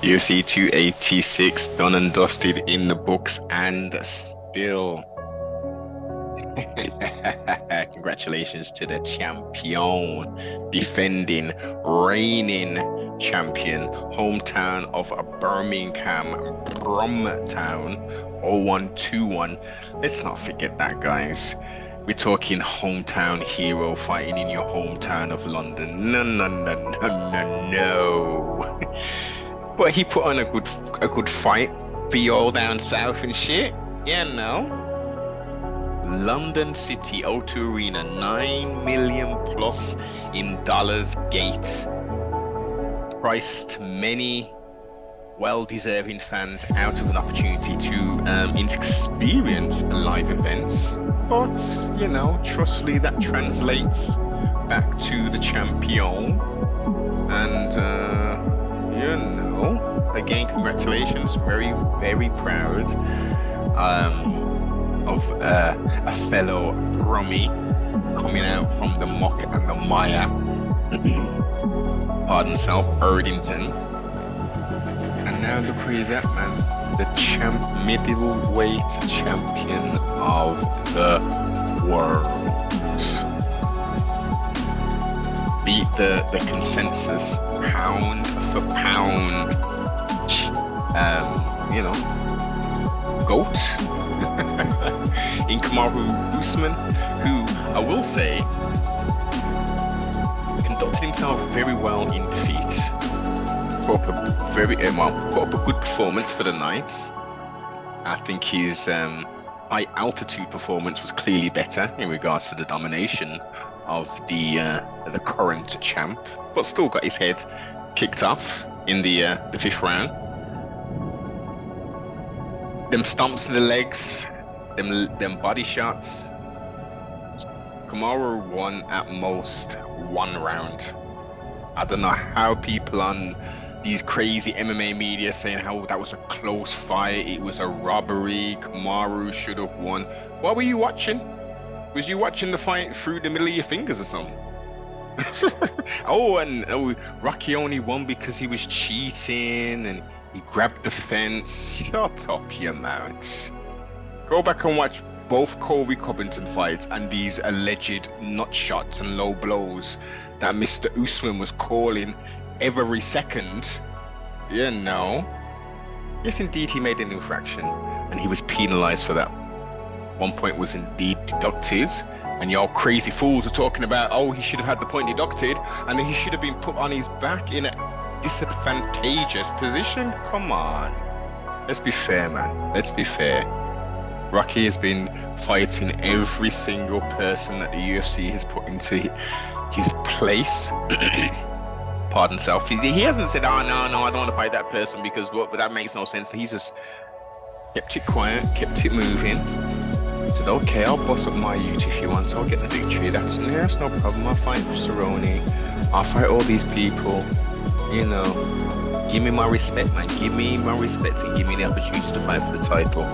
UFC 286 done and dusted in the books and still. Congratulations to the champion, defending, reigning champion, hometown of Birmingham, Brum town, 0121. Let's not forget that, guys. We're talking hometown hero fighting in your hometown of London. No, no, no, no, no, no. But he put on a good fight for you all down south and shit. Yeah, no. London City O2 Arena, 9 million plus in dollars gate. Priced many well-deserving fans out of an opportunity to experience live events. But, you know, trustfully that translates back to the champion. And, you know, again, congratulations. Very, very proud of a fellow Rummy coming out from the muck and the mire. Pardon self, Erdington. And now look who he's at, man. The middleweight champion of the world. Beat the consensus pound for pound, you know, GOAT in Kamaru Usman, who I will say conducted himself very well in defeat. Put up a good performance for the night. I think his high altitude performance was clearly better in regards to the domination of the current champ, but still got his head kicked off in the fifth round. Them stomps to the legs, them body shots. Kamaru won at most one round. I don't know how people on these crazy MMA media saying how that was a close fight, it was a robbery, Kamaru should have won. What were you watching? Was you watching the fight through the middle of your fingers or something? Oh, Rocky only won because he was cheating and he grabbed the fence. Shut up your mouth. Go back and watch both Colby Covington fights and these alleged nut shots and low blows that Mr. Usman was calling every second. You know. Yes, indeed, he made an infraction and he was penalized for that. 1 point was indeed deducted, and y'all crazy fools are talking about, oh, he should have had the point deducted and he should have been put on his back in a disadvantageous position. Come on. Let's be fair, man. Let's be fair. Rocky has been fighting every single person that the UFC has put into his place. Pardon self. He hasn't said, oh, no, I don't want to fight that person because what, but that makes no sense. He's just kept it quiet, kept it moving. Said, okay, I'll boss up my youth if you want, so I'll get the victory. That's no problem. I'll fight Cerrone. I'll fight all these people. You know, give me my respect, man. Give me my respect and give me the opportunity to fight for the title.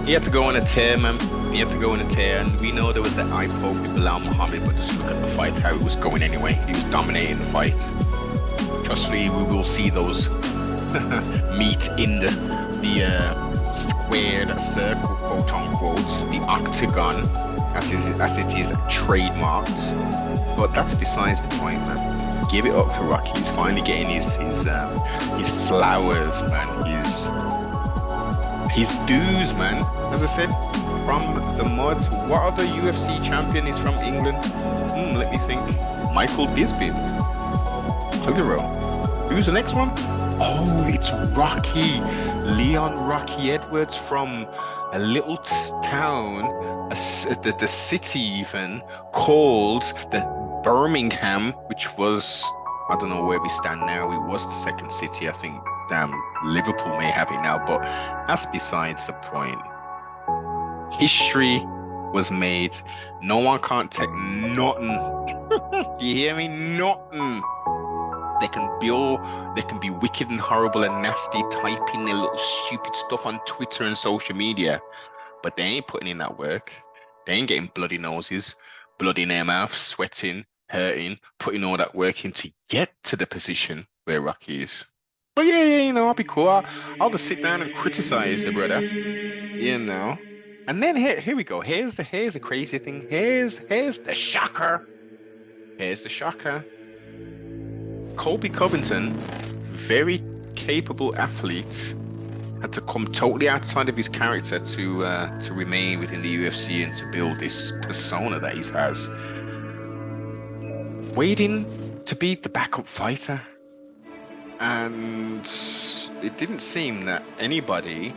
He had to go on a tear, man. He had to go on a tear, and we know there was that eye poke with Bilal Muhammad, but just look at the fight, how it was going anyway. He was dominating the fight. Trustfully, we will see those meet in the squared circle, quote unquote, the octagon, as it is trademarked. But that's besides the point, man. Give it up to Rocky. He's finally getting his flowers, man. His dues, man. As I said, from the mud. What other UFC champion is from England? Let me think. Michael Bisping. Clitheroe. Who's the next one? Oh, it's Rocky. Leon Rocky Edwards from a little town, the city even, called the Birmingham, which was, I don't know where we stand now. It was the second city, I think. Liverpool may have it now, but that's besides the point. History was made. No one can't take nothing. You hear me? Nothing. They can be wicked and horrible and nasty, typing their little stupid stuff on Twitter and social media, but they ain't putting in that work. They ain't getting bloody noses, blood in their mouth, sweating, hurting, putting all that work in to get to the position where Rocky is. But yeah, I'll be cool. I'll just sit down and criticize the brother, you know. And then here we go. Here's the crazy thing. Here's the shocker. Here's the shocker. Colby Covington, very capable athlete, had to come totally outside of his character to remain within the UFC and to build this persona that he has. Waiting to be the backup fighter. And it didn't seem that anybody,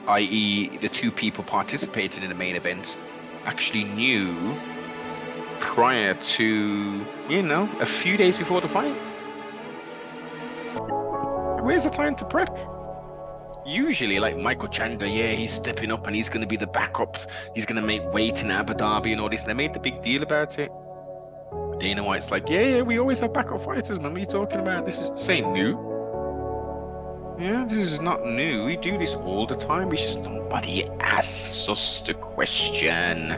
i.e. the two people participating in the main event, actually knew prior to, a few days before the fight. Where's the time to prep? Usually, like Michael Chandler, yeah, he's stepping up and he's going to be the backup. He's going to make weight in Abu Dhabi and all this. They made the big deal about it. Dana White's like, yeah, we always have backup fighters, man. What are you talking about? This ain't new. Yeah, this is not new. We do this all the time. It's just nobody asks us the question.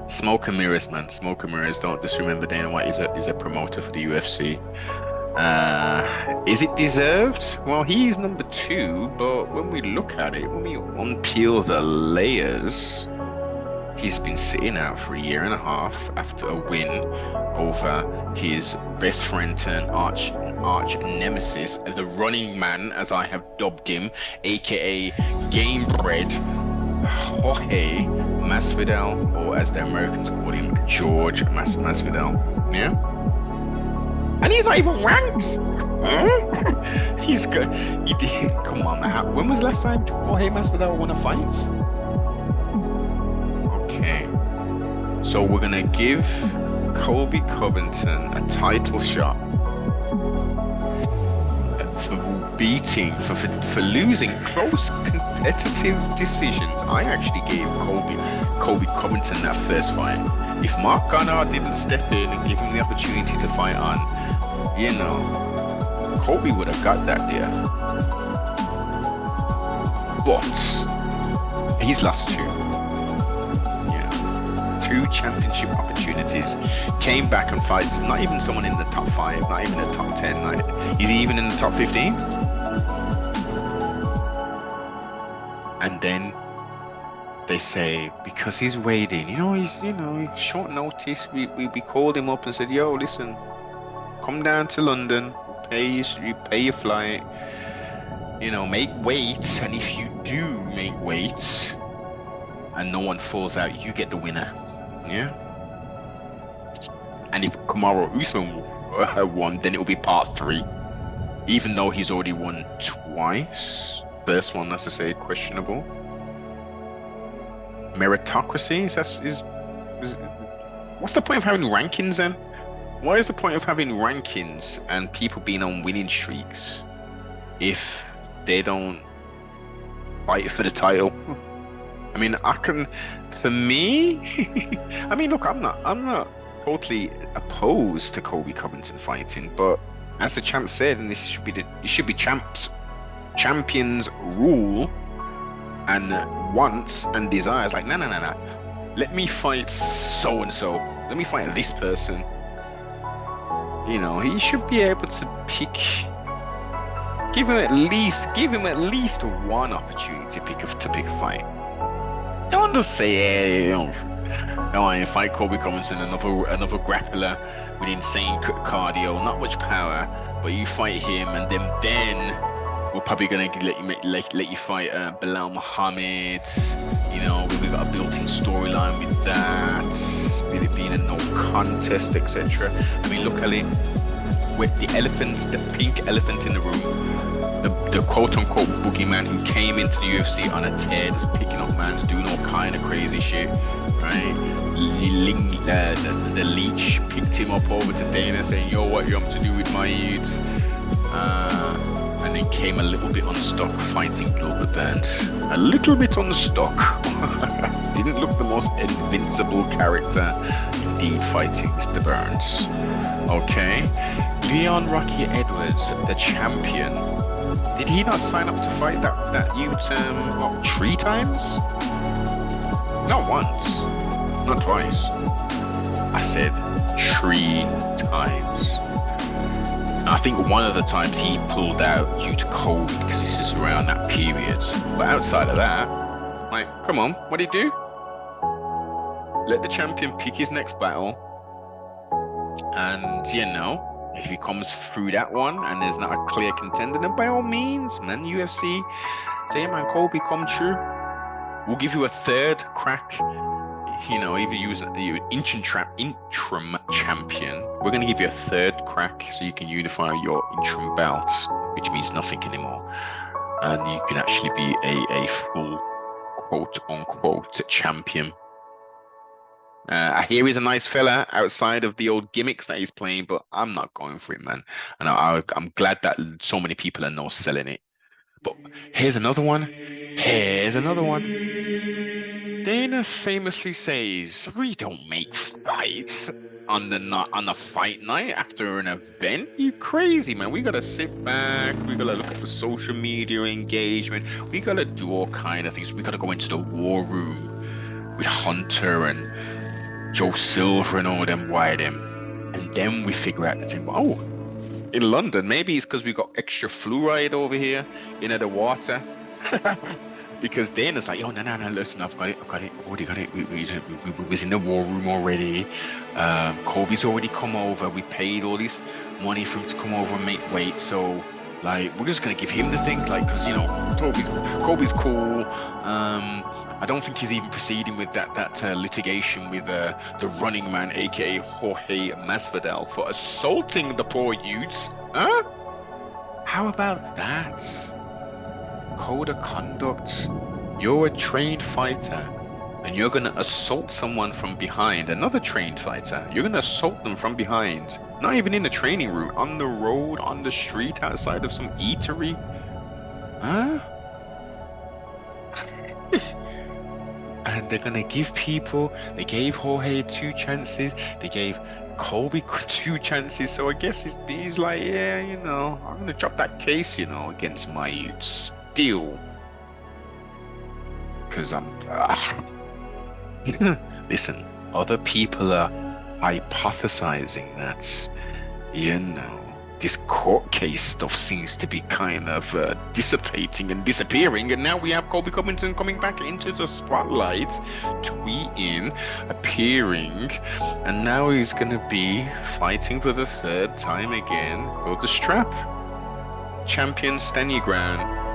Smoke and mirrors, man. Smoke and mirrors. Don't just remember Dana White is a promoter for the UFC. Is it deserved? Well, he's number 2, but when we look at it, when we unpeel the layers, he's been sitting out for a year and a half after a win over his best friend turned arch nemesis, the running man, as I have dubbed him, aka Game Bread, Jorge Masvidal, or as the Americans call him, George Masvidal. Yeah? And he's not even ranked. He's good. He did. Come on, man. When was the last time Jorge Masvidal won a fight? Okay. So we're gonna give Colby Covington a title shot for beating, for losing close competitive decisions. I actually gave Colby Covington that first fight. If Mark Garnard didn't step in and give him the opportunity to fight on, Colby would have got that there. But he's lost 2. Yeah. 2 championship opportunities. Came back and fights not even someone in the top 5, not even the top 10. Is he even in the top 15? And then they say, because he's waiting, he's short notice, we called him up and said, yo, listen, come down to London, pay your flight, make weight, and if you do make weight and no one falls out, you get the winner. Yeah. And if Kamaru Usman won, then it'll be part 3, even though he's already won twice. First one, as I say, questionable. Meritocracy is what's the point of having rankings then? What is the point of having rankings and people being on winning streaks if they don't fight for the title? I mean, for me, I mean, look, I'm not totally opposed to Colby Covington fighting, but as the champ said, and this should be champions rule and wants and desires, like, no. Let me fight so and so. Let me fight this person. He should be able to pick. Give him at least one opportunity to pick a fight. Don't just say, I fight Colby Covington, another grappler with insane cardio, not much power, but you fight him, and then we're probably gonna let you fight Bilal Muhammad. We've got a built-in storyline with that, with it being a no contest, etc. I mean, look, Ali, with the pink elephant in the room, the quote-unquote boogeyman who came into the UFC on a tear, just picking up mans, doing all kind of crazy shit, right? The leech picked him up over to Dana, saying, yo, what you have to do with my youths? And then came a little bit unstuck fighting Gilbert Burns. A little bit unstuck. Didn't look the most invincible character indeed fighting Mr. Burns. Okay. Leon Rocky Edwards, the champion. Did he not sign up to fight that youth 3 times? Not once. Not twice. I said 3 times. I think one of the times he pulled out due to COVID because this is around that period. But outside of that, like, come on, what do you do? Let the champion pick his next battle. And, you know, if he comes through that one and there's not a clear contender, then by all means, man, UFC, say, man, Colby, come true. We'll give you a third crack. You know, either use the interim champion. We're going to give you a third crack so you can unify your interim belts, which means nothing anymore. And you can actually be a full quote-unquote champion. I hear he's a nice fella outside of the old gimmicks that he's playing, but I'm not going for it, man. And I'm glad that so many people are now selling it. But here's another one. Dana famously says, we don't make fights on the fight night after an event. You crazy, man. We gotta sit back. We gotta look at the social media engagement. We gotta do all kind of things. We gotta go into the war room with Hunter and Joe Silver and all them and then we figure out the thing. Oh, in London, maybe it's because we got extra fluoride over here in the water. Because Dana's like, oh, no, listen, I've already got it. We was in the war room already. Colby's already come over. We paid all this money for him to come over and make weight. So, like, we're just going to give him the thing, like, because, you know, Colby's cool. I don't think he's even proceeding with that litigation with the running man, a.k.a. Jorge Masvidal, for assaulting the poor youths. Huh? How about that? Code of conduct. You're a trained fighter and you're going to assault someone from behind, another trained fighter. You're going to assault them from behind, not even in the training room, on the road, on the street, outside of some eatery. Huh? And they're going to give people, they gave Jorge 2 chances, they gave Colby 2 chances, so I guess he's like, yeah, you know, I'm going to drop that case, you know, against my youths. Still, because I'm listen, other people are hypothesizing that, you know, this court case stuff seems to be kind of dissipating and disappearing, and now we have Colby Covington coming back into the spotlight, tweeting, appearing, and now he's gonna be fighting for the 3rd time again for the strap. Champion stand your ground.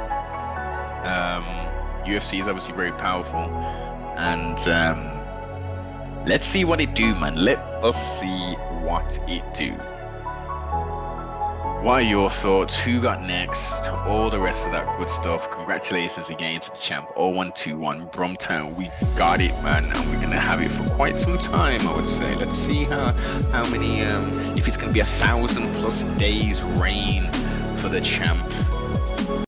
UFC is obviously very powerful, and let's see what it do, man. Let us see what it do. What are your thoughts? Who got next? All the rest of that good stuff. Congratulations again to the champ. 0121 Brumtown. We got it, man, and we're gonna have it for quite some time, I would say. Let's see how many if it's gonna be 1,000+ days reign for the champ.